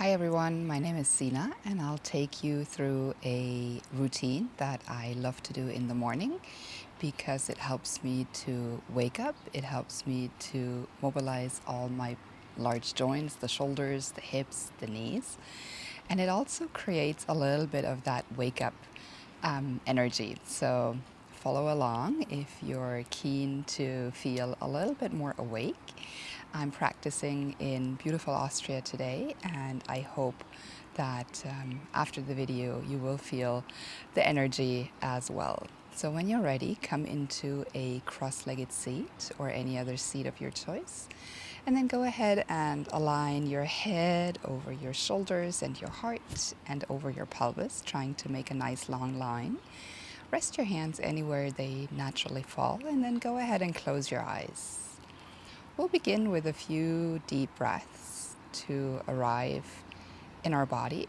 Hi everyone, my name is Sina and I'll take you through a routine that I love to do in the morning because it helps me to wake up, it helps me to mobilize all my large joints, the shoulders, the hips, the knees, and it also creates a little bit of that wake up energy. So follow along if you're keen to feel a little bit more awake. I'm practicing in beautiful Austria today, and I hope that after the video you will feel the energy as well. So when you're ready, come into a cross-legged seat or any other seat of your choice, and then go ahead and align your head over your shoulders and your heart and over your pelvis, trying to make a nice long line. Rest your hands anywhere they naturally fall, and then go ahead and close your eyes. We'll begin with a few deep breaths to arrive in our body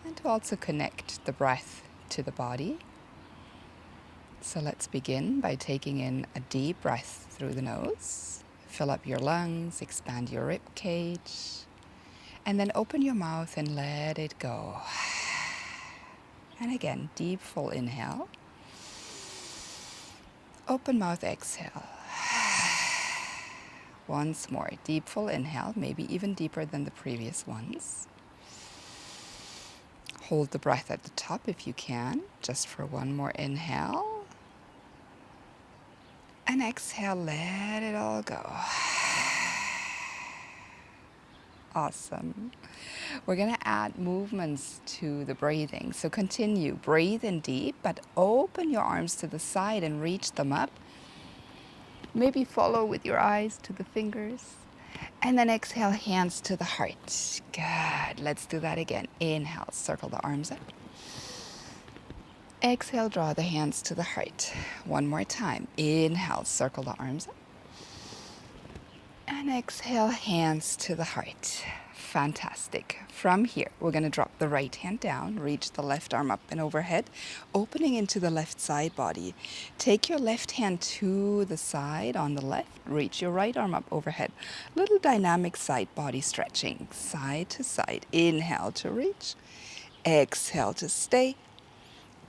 and to also connect the breath to the body. So let's begin by taking in a deep breath through the nose. Fill up your lungs, expand your rib cage, and then open your mouth and let it go. And again, deep full inhale. Open mouth exhale. Once more, deep full inhale, maybe even deeper than the previous ones. Hold the breath at the top if you can, just for one more inhale. And exhale, let it all go. Awesome. We're going to add movements to the breathing. So continue, breathe in deep, but open your arms to the side and reach them up. Maybe follow with your eyes to the fingers. And then exhale, hands to the heart. Good. Let's do that again. Inhale, circle the arms up. Exhale, draw the hands to the heart. One more time. Inhale, circle the arms up. And exhale, hands to the heart. Fantastic. From here, we're going to drop the right hand down, reach the left arm up and overhead, opening into the left side body. Take your left hand to the side on the left, reach your right arm up overhead. Little dynamic side body stretching, side to side. Inhale to reach, exhale to stay.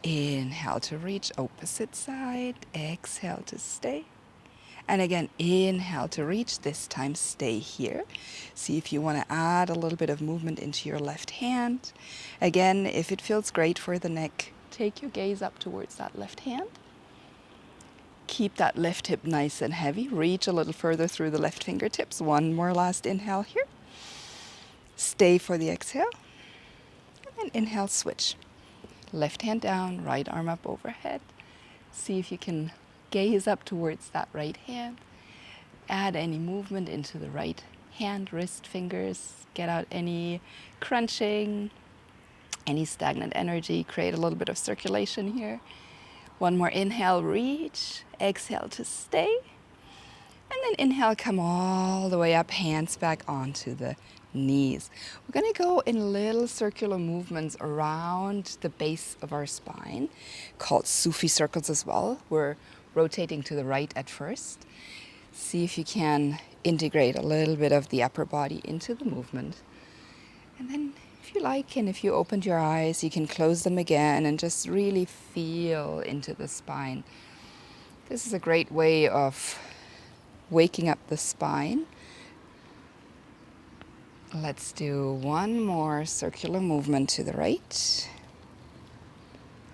Inhale to reach, opposite side, exhale to stay. And again, inhale to reach, this time stay here. See if you want to add a little bit of movement into your left hand. Again, if it feels great for the neck, take your gaze up towards that left hand. Keep that left hip nice and heavy. Reach a little further through the left fingertips. One more last inhale here. Stay for the exhale. And inhale, switch. Left hand down, right arm up overhead. See if you can gaze up towards that right hand. Add any movement into the right hand, wrist, fingers. Get out any crunching, any stagnant energy. Create a little bit of circulation here. One more inhale, reach. Exhale to stay. And then inhale, come all the way up, hands back onto the knees. We're going to go in little circular movements around the base of our spine, called Sufi circles as well. We're rotating to the right at first. See if you can integrate a little bit of the upper body into the movement. And then if you like, and if you opened your eyes, you can close them again and just really feel into the spine. This is a great way of waking up the spine. Let's do one more circular movement to the right.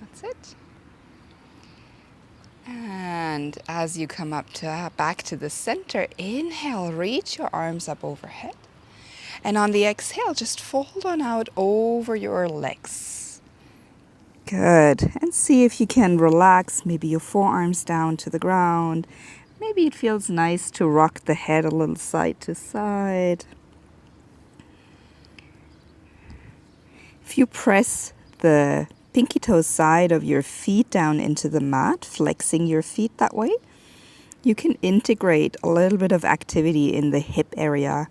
That's it. And as you come up to back to the center, inhale, reach your arms up overhead. And on the exhale, just fold on out over your legs. Good. And see if you can relax maybe your forearms down to the ground. Maybe it feels nice to rock the head a little side to side. If you press the pinky toe side of your feet down into the mat, flexing your feet that way, you can integrate a little bit of activity in the hip area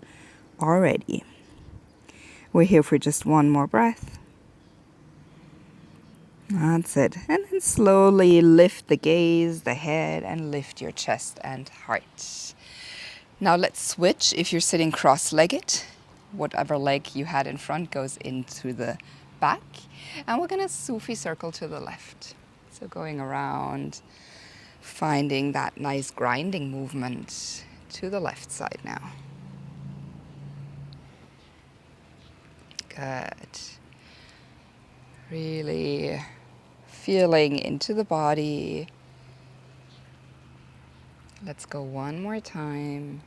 already. We're here for just one more breath. That's it. And then slowly lift the gaze, the head, and lift your chest and heart. Now let's switch. If you're sitting cross-legged, whatever leg you had in front goes into the back. And we're gonna Sufi circle to the left. So going around, finding that nice grinding movement to the left side now. Good. Really feeling into the body. Let's go one more time,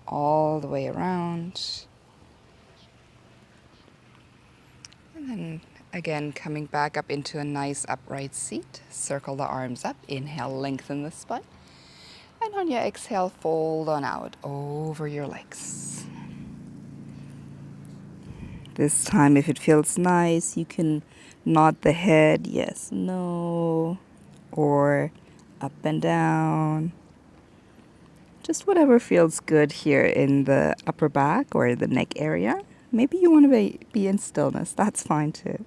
all the way around. And then again, coming back up into a nice upright seat. Circle the arms up. Inhale, lengthen the spine. And on your exhale, fold on out over your legs. This time, if it feels nice, you can nod the head, yes, no, or up and down. Just whatever feels good here in the upper back or the neck area. Maybe you want to be in stillness. That's fine too.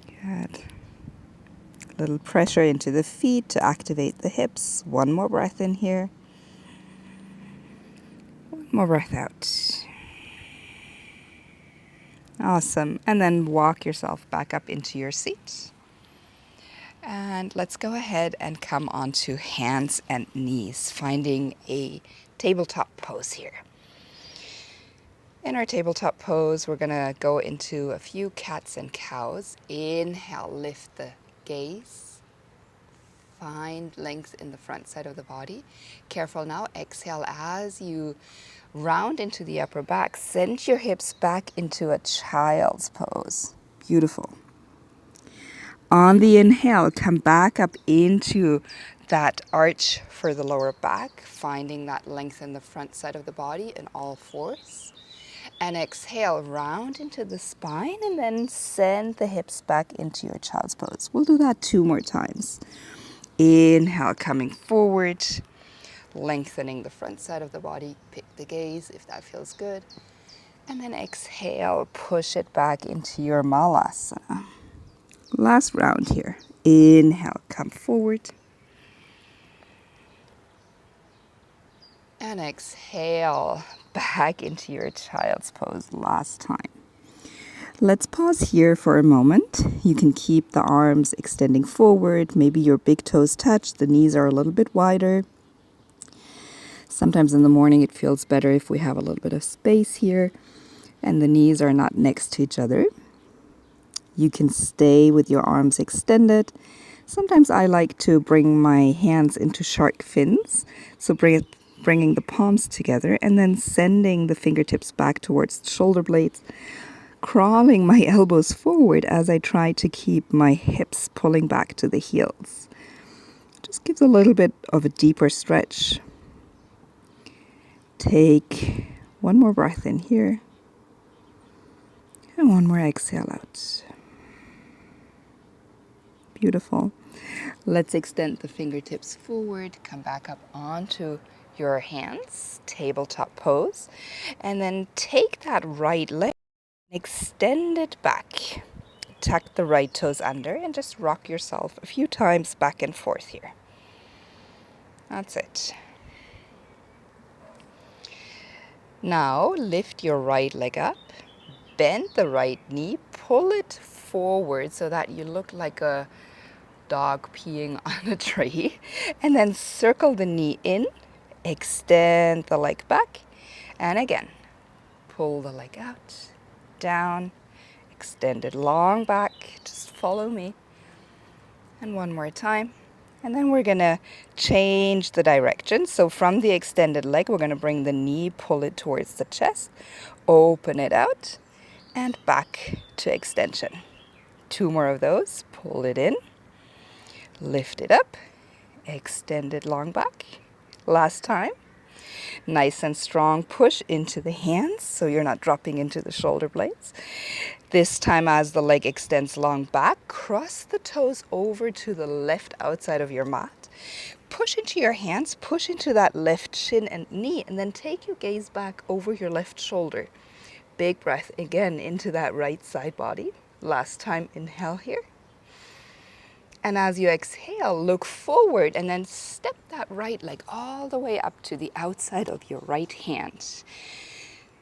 Good. A little pressure into the feet to activate the hips. One more breath in here. One more breath out. Awesome. And then walk yourself back up into your seat. And let's go ahead and come onto hands and knees, finding a tabletop pose here. In our tabletop pose, we're going to go into a few cats and cows. Inhale, lift the gaze. Find length in the front side of the body. Careful now, exhale as you round into the upper back. Send your hips back into a child's pose. Beautiful. On the inhale, come back up into that arch for the lower back, finding that length in the front side of the body in all fours. And exhale, round into the spine and then send the hips back into your child's pose. We'll do that 2 more times. Inhale, coming forward, lengthening the front side of the body. Pick the gaze if that feels good. And then exhale, push it back into your malasana. Last round here. Inhale, come forward. And exhale, back into your child's pose last time. Let's pause here for a moment. You can keep the arms extending forward. Maybe your big toes touch. The knees are a little bit wider. Sometimes in the morning it feels better if we have a little bit of space here and the knees are not next to each other. You can stay with your arms extended. Sometimes I like to bring my hands into shark fins. So bringing the palms together and then sending the fingertips back towards the shoulder blades. Crawling my elbows forward as I try to keep my hips pulling back to the heels. Just gives a little bit of a deeper stretch. Take one more breath in here. And one more exhale out. Beautiful. Let's extend the fingertips forward. Come back up onto your hands. Tabletop pose. And then take that right leg. Extend it back. Tuck the right toes under and just rock yourself a few times back and forth here. That's it. Now lift your right leg up, bend the right knee, pull it forward so that you look like a dog peeing on a tree, and then circle the knee in, extend the leg back, and again, pull the leg out, down, extend it long back, just follow me. And one more time. And then we're going to change the direction. So from the extended leg, we're going to bring the knee, pull it towards the chest, open it out, and back to extension. 2 more of those. Pull it in, lift it up, extend it long back. Last time. Nice and strong push into the hands so you're not dropping into the shoulder blades. This time as the leg extends long back, cross the toes over to the left outside of your mat. Push into your hands, push into that left shin and knee, and then take your gaze back over your left shoulder. Big breath again into that right side body. Last time, inhale here. And as you exhale, look forward and then step that right leg all the way up to the outside of your right hand.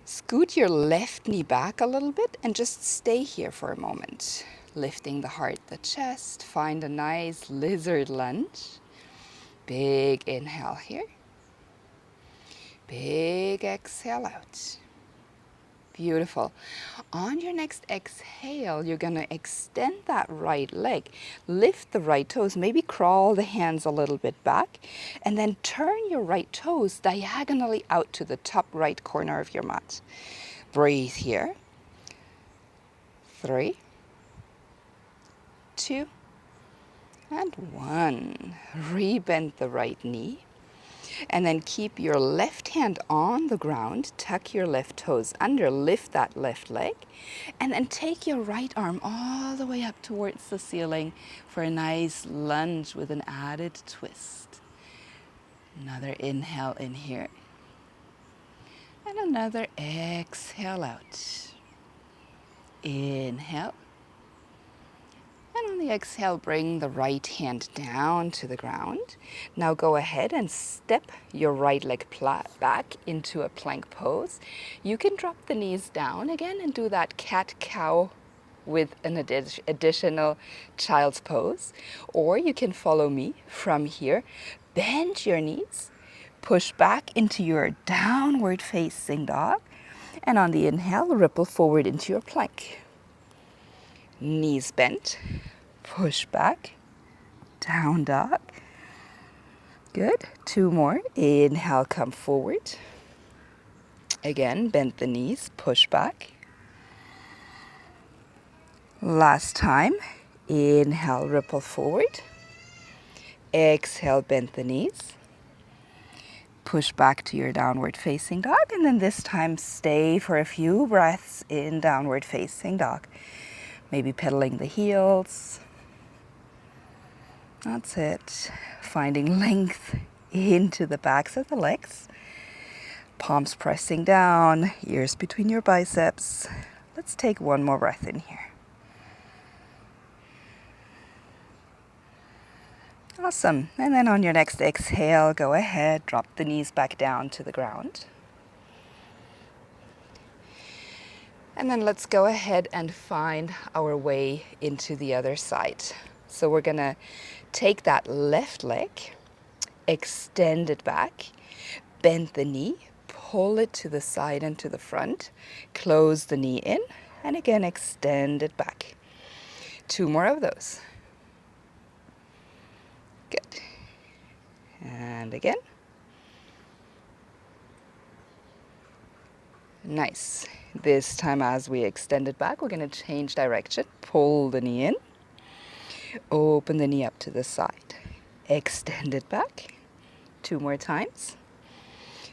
Scoot your left knee back a little bit and just stay here for a moment. Lifting the heart, the chest. Find a nice lizard lunge. Big inhale here. Big exhale out. Beautiful. On your next exhale, you're going to extend that right leg. Lift the right toes, maybe crawl the hands a little bit back, and then turn your right toes diagonally out to the top right corner of your mat. Breathe here. 3, 2, and 1. Rebend the right knee. And then keep your left hand on the ground, tuck your left toes under, lift that left leg, and then take your right arm all the way up towards the ceiling for a nice lunge with an added twist. Another inhale in here, and another exhale out. Inhale. And on the exhale, bring the right hand down to the ground. Now go ahead and step your right leg back into a plank pose. You can drop the knees down again and do that cat-cow with an additional child's pose. Or you can follow me from here. Bend your knees, push back into your downward facing dog. And on the inhale, ripple forward into your plank. Knees bent, push back, down dog. Good. 2 more. Inhale, come forward. Again, bend the knees, push back. Last time. Inhale, ripple forward. Exhale, bend the knees. Push back to your downward facing dog. And then this time, stay for a few breaths in downward facing dog. Maybe pedaling the heels. That's it. Finding length into the backs of the legs. Palms pressing down, ears between your biceps. Let's take one more breath in here. Awesome. And then on your next exhale, go ahead, drop the knees back down to the ground. And then let's go ahead and find our way into the other side. So we're going to take that left leg, extend it back, bend the knee, pull it to the side and to the front, close the knee in, and again extend it back. 2 more of those. Good. And again. Nice. This time as we extend it back, we're going to change direction. Pull the knee in. Open the knee up to the side. Extend it back. 2 more times.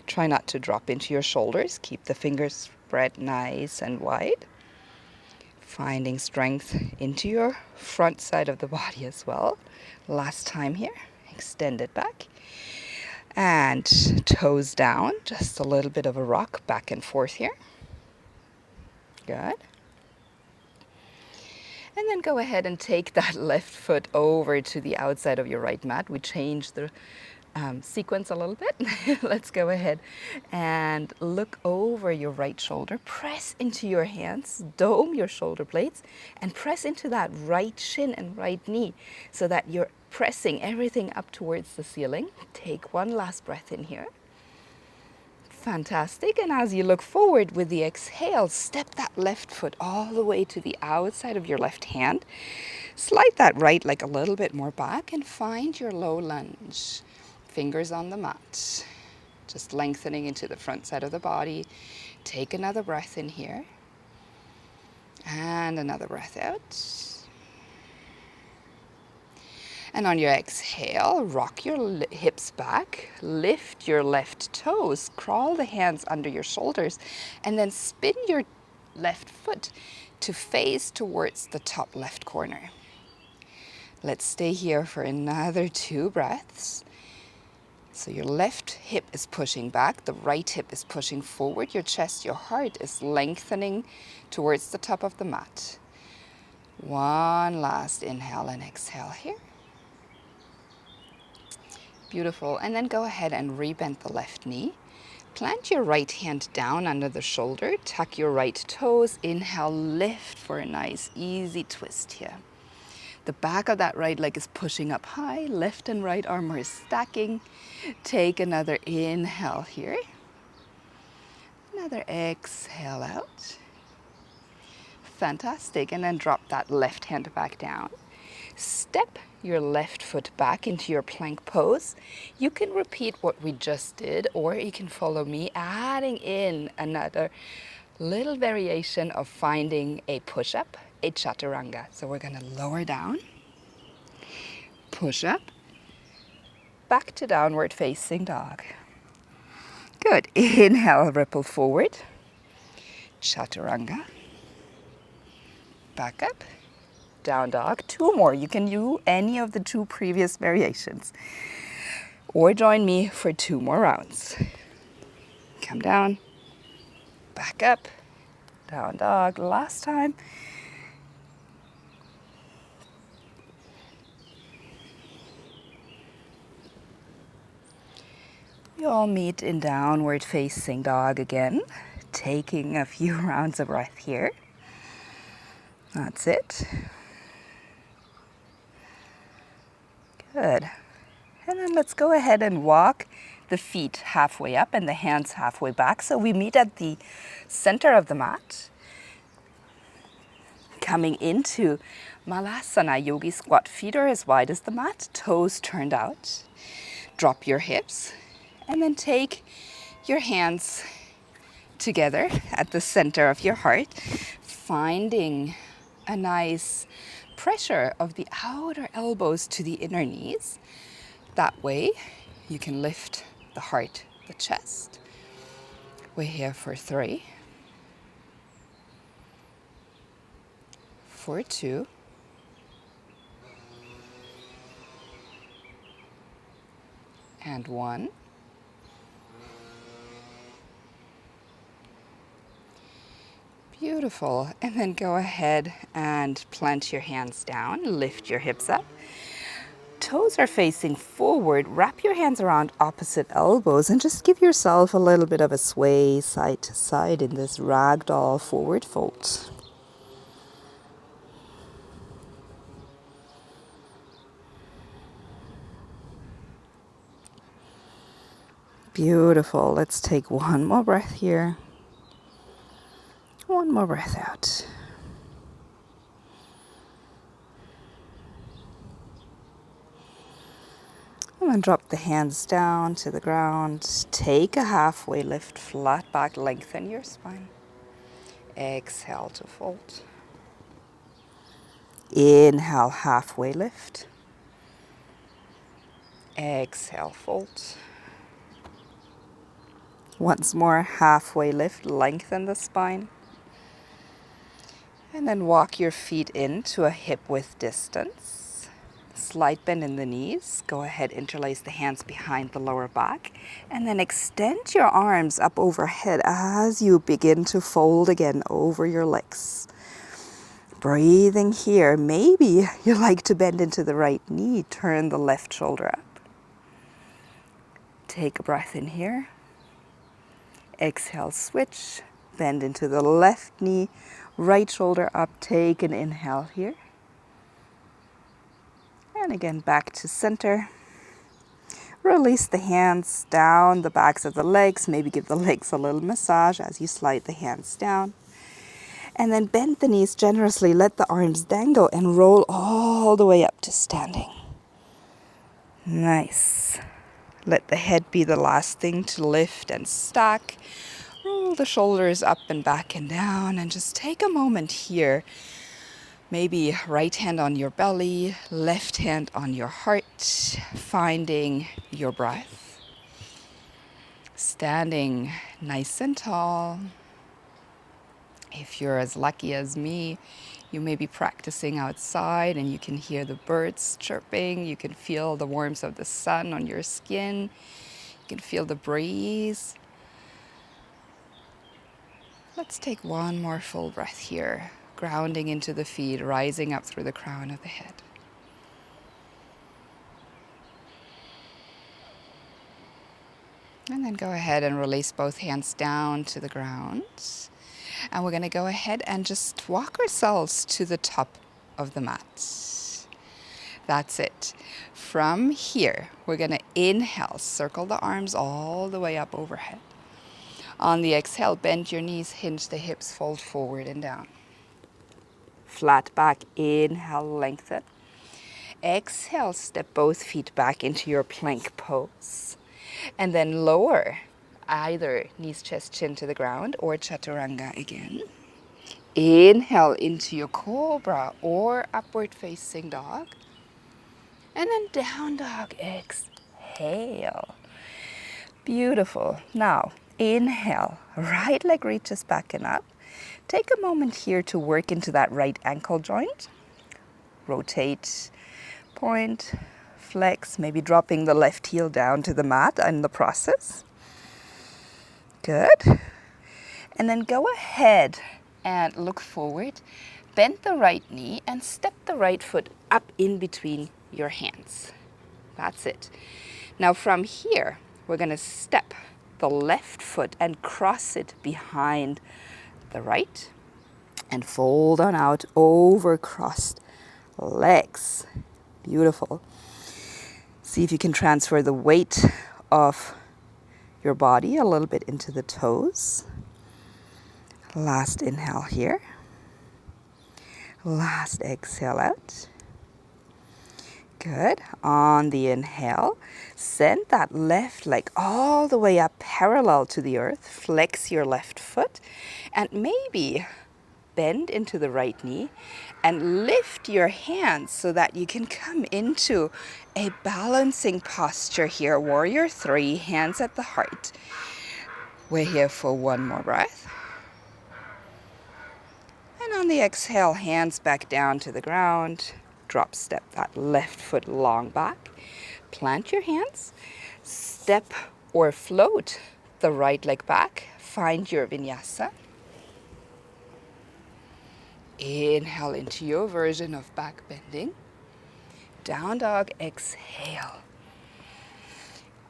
Try not to drop into your shoulders. Keep the fingers spread nice and wide. Finding strength into your front side of the body as well. Last time here. Extend it back. And toes down. Just a little bit of a rock back and forth here. Good. And then go ahead and take that left foot over to the outside of your right mat. We changed the sequence a little bit. Let's go ahead and look over your right shoulder. Press into your hands, dome your shoulder blades, and press into that right shin and right knee so that you're pressing everything up towards the ceiling. Take one last breath in here. Fantastic. And as you look forward with the exhale, step that left foot all the way to the outside of your left hand. Slide that right leg a little bit more back and find your low lunge. Fingers on the mat. Just lengthening into the front side of the body. Take another breath in here. And another breath out. And on your exhale, rock your hips back, lift your left toes, crawl the hands under your shoulders, and then spin your left foot to face towards the top left corner. Let's stay here for another 2 breaths. So your left hip is pushing back, the right hip is pushing forward, your chest, your heart is lengthening towards the top of the mat. One last inhale and exhale here. Beautiful. And then go ahead and rebend the left knee. Plant your right hand down under the shoulder, tuck your right toes, inhale, lift for a nice easy twist here. The back of that right leg is pushing up high, left and right arm are stacking. Take another inhale here. Another exhale out. Fantastic, and then drop that left hand back down. Step your left foot back into your plank pose. You can repeat what we just did, or you can follow me, adding in another little variation of finding a push-up, a chaturanga. So we're going to lower down, push up, back to downward facing dog. Good. Inhale, ripple forward, chaturanga, back up, down dog. Two more. You can do any of the two previous variations. Or join me for 2 more rounds. Come down, back up, down dog. Last time. We all meet in downward facing dog again. Taking a few rounds of breath here. That's it. Good. And then let's go ahead and walk the feet halfway up and the hands halfway back. So we meet at the center of the mat. Coming into Malasana, yogi squat. Feet are as wide as the mat, toes turned out. Drop your hips and then take your hands together at the center of your heart, finding a nice pressure of the outer elbows to the inner knees. That way you can lift the heart, the chest. We're here for 3, for 2, and 1. Beautiful. And then go ahead and plant your hands down, lift your hips up. Toes are facing forward. Wrap your hands around opposite elbows and just give yourself a little bit of a sway side to side in this ragdoll forward fold. Beautiful. Let's take one more breath here. One more breath out. And then drop the hands down to the ground. Take a halfway lift, flat back, lengthen your spine. Exhale to fold. Inhale, halfway lift. Exhale, fold. Once more, halfway lift, lengthen the spine. And then walk your feet into a hip width distance. Slight bend in the knees. Go ahead, interlace the hands behind the lower back. And then extend your arms up overhead as you begin to fold again over your legs. Breathing here. Maybe you like to bend into the right knee. Turn the left shoulder up. Take a breath in here. Exhale, switch. Bend into the left knee. Right shoulder up. Take an inhale here. And again, back to center. Release the hands down the backs of the legs. Maybe give the legs a little massage as you slide the hands down. And then bend the knees generously. Let the arms dangle and roll all the way up to standing. Nice. Let the head be the last thing to lift and stack. Roll the shoulders up and back and down. And just take a moment here. Maybe right hand on your belly, left hand on your heart, finding your breath. Standing nice and tall. If you're as lucky as me, you may be practicing outside and you can hear the birds chirping. You can feel the warmth of the sun on your skin. You can feel the breeze. Let's take one more full breath here. Grounding into the feet, rising up through the crown of the head. And then go ahead and release both hands down to the ground. And we're going to go ahead and just walk ourselves to the top of the mat. That's it. From here, we're going to inhale, circle the arms all the way up overhead. On the exhale, bend your knees, hinge the hips, fold forward and down. Flat back, inhale, lengthen. Exhale, step both feet back into your plank pose. And then lower either knees, chest, chin to the ground or chaturanga again. Inhale into your cobra or upward facing dog. And then down dog, exhale. Beautiful. Now, inhale, right leg reaches back and up. Take a moment here to work into that right ankle joint. Rotate, point, flex, maybe dropping the left heel down to the mat in the process. Good. And then go ahead and look forward. Bend the right knee and step the right foot up in between your hands. That's it. Now from here, we're going to step the left foot and cross it behind the right and fold on out over crossed legs. Beautiful. See if you can transfer the weight of your body a little bit into the toes. Last inhale here. Last exhale out. Good. On the inhale, send that left leg all the way up parallel to the earth. Flex your left foot and maybe bend into the right knee and lift your hands so that you can come into a balancing posture here. Warrior 3, hands at the heart. We're here for one more breath. And on the exhale, hands back down to the ground. Drop step that left foot long back. Plant your hands. Step or float the right leg back. Find your vinyasa. Inhale into your version of back bending. Down dog, exhale.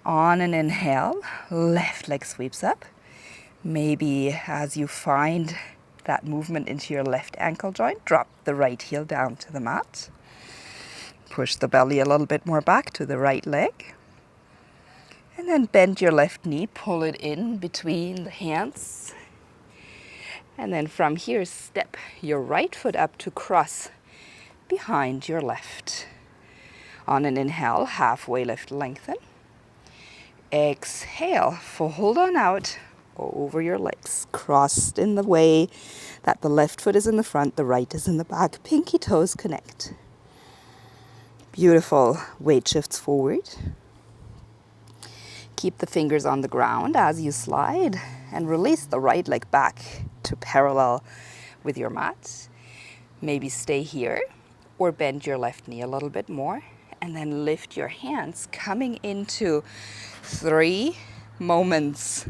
On an inhale, left leg sweeps up. Maybe as you find that movement into your left ankle joint, drop the right heel down to the mat. Push the belly a little bit more back to the right leg. And then bend your left knee, pull it in between the hands. And then from here, step your right foot up to cross behind your left. On an inhale, halfway lift, lengthen. Exhale, fold on out over your legs, crossed in the way that the left foot is in the front, the right is in the back. Pinky toes connect. Beautiful. Weight shifts forward. Keep the fingers on the ground as you slide and release the right leg back to parallel with your mat. Maybe stay here or bend your left knee a little bit more and then lift your hands, coming into 3 moments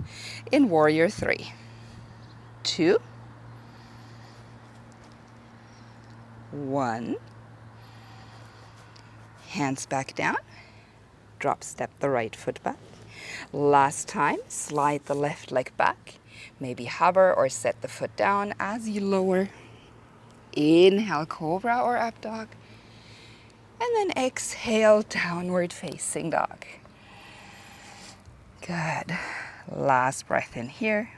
in Warrior 3. 2, 1. Hands back down. Drop step the right foot back. Last time, slide the left leg back. Maybe hover or set the foot down as you lower. Inhale, cobra or up dog. And then exhale, downward facing dog. Good. Last breath in here.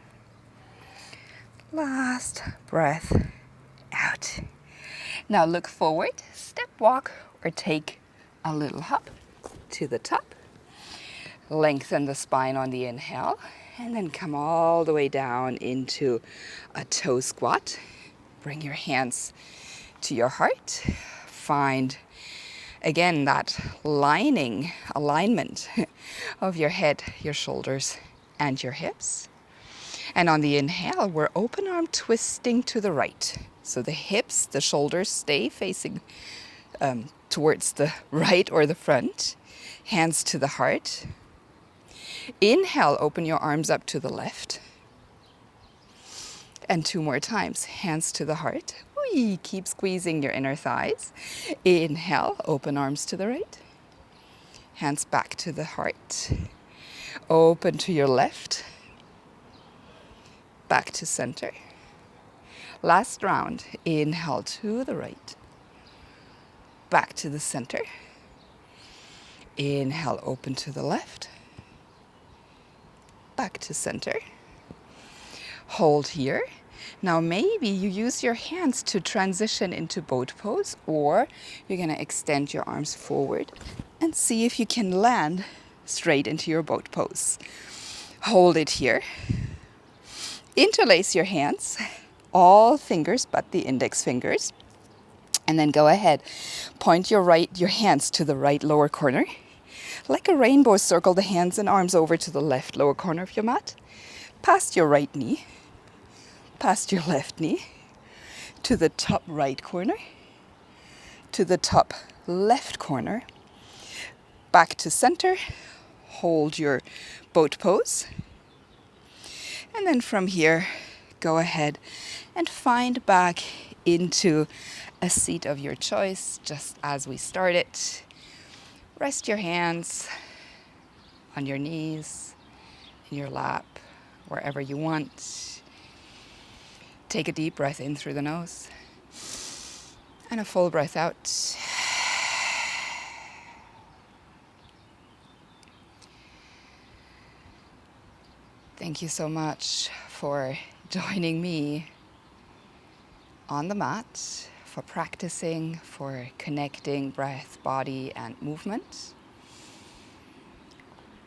Last breath out. Now look forward, step walk or take a little hop to the top. Lengthen the spine on the inhale and then come all the way down into a toe squat. Bring your hands to your heart. Find again that alignment of your head, your shoulders, and your hips. And on the inhale, we're open arm twisting to the right. So the hips, the shoulders stay facing towards the right or the front. Hands to the heart. Inhale, open your arms up to the left. And 2 more times. Hands to the heart. Whee, keep squeezing your inner thighs. Inhale, open arms to the right. Hands back to the heart. Open to your left. Back to center. Last round. Inhale to the right. Back to the center. Inhale, open to the left. Back to center. Hold here. Now maybe you use your hands to transition into boat pose, or you're going to extend your arms forward and see if you can land straight into your boat pose. Hold it here. Interlace your hands, all fingers but the index fingers. And then go ahead, point your hands to the right lower corner. Like a rainbow, circle the hands and arms over to the left lower corner of your mat. Past your right knee, past your left knee, to the top right corner, to the top left corner, back to center. Hold your boat pose. And then from here, go ahead and find back into a seat of your choice, just as we started. Rest your hands on your knees, in your lap, wherever you want. Take a deep breath in through the nose and a full breath out. Thank you so much for joining me on the mat, for practicing, for connecting breath, body, and movement,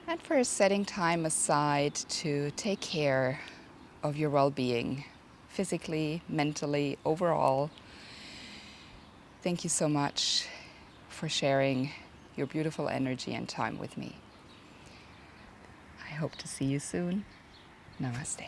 and for setting time aside to take care of your well-being, physically, mentally, overall. Thank you so much for sharing your beautiful energy and time with me. I hope to see you soon. Namaste.